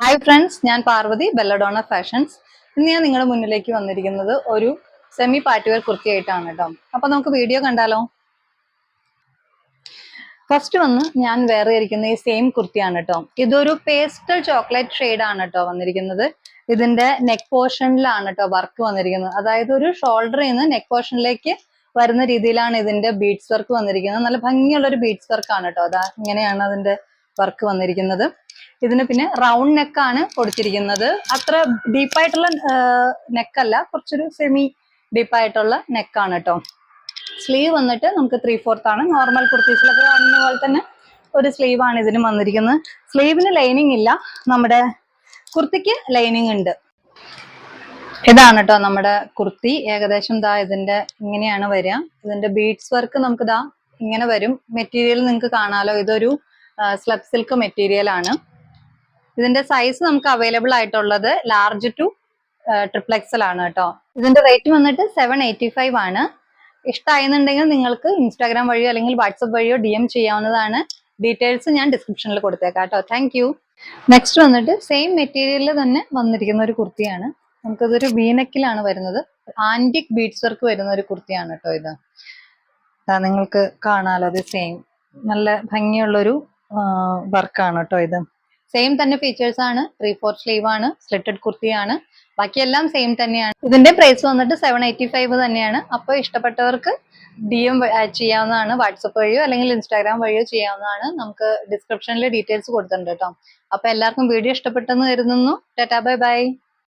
Hi friends, ഞാൻ Parvathi, belladonna fashions. ഇന്ന് ഞാൻ നിങ്ങളുടെ മുന്നിലേക്ക് വന്നിരിക്കുന്നത് ഒരു സെമി പാർട്ടിവെയർ കുർത്തിയായിട്ടാണ് കേട്ടോ. അപ്പൊ നമുക്ക് വീഡിയോ കണ്ടാലോ. ഫസ്റ്റ് വന്ന് ഞാൻ വേറെ ഇരിക്കുന്ന ഈ സെയിം കുർത്തിയാണ് കേട്ടോ. ഇതൊരു പേസ്റ്റൽ ചോക്ലേറ്റ് ഷെയ്ഡ് ആണ് കേട്ടോ വന്നിരിക്കുന്നത്. ഇതിന്റെ നെക്ക് പോർഷനിലാണ് കേട്ടോ വർക്ക് വന്നിരിക്കുന്നത്. അതായത് ഒരു ഷോൾഡറിൽ നിന്ന് നെക്ക് പോർഷനിലേക്ക് വരുന്ന രീതിയിലാണ് ഇതിന്റെ ബീഡ്സ് വർക്ക് വന്നിരിക്കുന്നത്. നല്ല ഭംഗിയുള്ള ഒരു ബീഡ്സ് വർക്ക് ആണ് കേട്ടോ. അതാ ഇങ്ങനെയാണ് അതിന്റെ വർക്ക് വന്നിരിക്കുന്നത്. ഇതിന് പിന്നെ റൗണ്ട് നെക്കാണ് കൊടുത്തിരിക്കുന്നത്. അത്ര ഡീപ്പായിട്ടുള്ള നെക്കല്ല, കുറച്ചൊരു സെമി ഡീപ്പായിട്ടുള്ള നെക്കാണ് കേട്ടോ. സ്ലീവ് വന്നിട്ട് നമുക്ക് 3/4 ആണ്. നോർമൽ കുർത്തീസിലൊക്കെ കാണുന്ന പോലെ തന്നെ ഒരു സ്ലീവ് ആണ് ഇതിന് വന്നിരിക്കുന്നത്. സ്ലീവിന് ലൈനിങ് ഇല്ല, നമ്മുടെ കുർത്തിക്ക് ലൈനിങ് ഉണ്ട്. ഇതാണ് കേട്ടോ നമ്മുടെ കുർത്തി. ഏകദേശം ദാ ഇതിന്റെ ഇങ്ങനെയാണ് വരിക. ഇതിന്റെ ബീഡ്സ് വർക്ക് നമുക്ക് ദാ ഇങ്ങനെ വരും. മെറ്റീരിയൽ നിങ്ങൾക്ക് കാണാലോ, ഇതൊരു സ്ലബ് സിൽക്ക് മെറ്റീരിയൽ ആണ്. ഇതിന്റെ സൈസ് നമുക്ക് അവൈലബിൾ ആയിട്ടുള്ളത് ലാർജ് ടു XXL ആണ് കേട്ടോ. ഇതിന്റെ റേറ്റ് വന്നിട്ട് 785 ആണ്. ഇഷ്ടമായെന്നുണ്ടെങ്കിൽ നിങ്ങൾക്ക് ഇൻസ്റ്റാഗ്രാം വഴിയോ അല്ലെങ്കിൽ വാട്സപ്പ് വഴിയോ DM ചെയ്യാവുന്നതാണ്. ഡീറ്റെയിൽസ് ഞാൻ ഡിസ്ക്രിപ്ഷനിൽ കൊടുത്തേക്കാം കേട്ടോ. Thank you. നെക്സ്റ്റ് വന്നിട്ട് സെയിം മെറ്റീരിയലിൽ തന്നെ വന്നിരിക്കുന്ന ഒരു കുർത്തിയാണ്. നമുക്കിതൊരു വീനെക്കിലാണ് വരുന്നത്. ആന്റിക് ബീഡ്സ് വർക്ക് വരുന്ന ഒരു കുർത്തിയാണ് കേട്ടോ ഇത്. നിങ്ങൾക്ക് കാണാലോ, അത് സെയിം നല്ല ഭംഗിയുള്ളൊരു വർക്കാണ് കേട്ടോ ഇത്. സെയിം തന്നെ ഫീച്ചേഴ്സ് ആണ്. 3/4 സ്ലീവ് ആണ്, സ്ലിറ്റഡ് കുർത്തിയാണ്, ബാക്കിയെല്ലാം സെയിം തന്നെയാണ്. ഇതിന്റെ പ്രൈസ് വന്നിട്ട് 785 തന്നെയാണ്. അപ്പോൾ ഇഷ്ടപ്പെട്ടവർക്ക് DM ചെയ്യാവുന്നതാണ്. വാട്സപ്പ് വഴിയോ അല്ലെങ്കിൽ ഇൻസ്റ്റാഗ്രാം വഴിയോ ചെയ്യാവുന്നതാണ്. നമുക്ക് ഡിസ്ക്രിപ്ഷനിൽ ഡീറ്റെയിൽസ് കൊടുത്തിട്ടുണ്ട് കേട്ടോ. അപ്പൊ എല്ലാവർക്കും വീഡിയോ ഇഷ്ടപ്പെട്ടെന്ന് കരുതുന്നു. Tata, bye bye.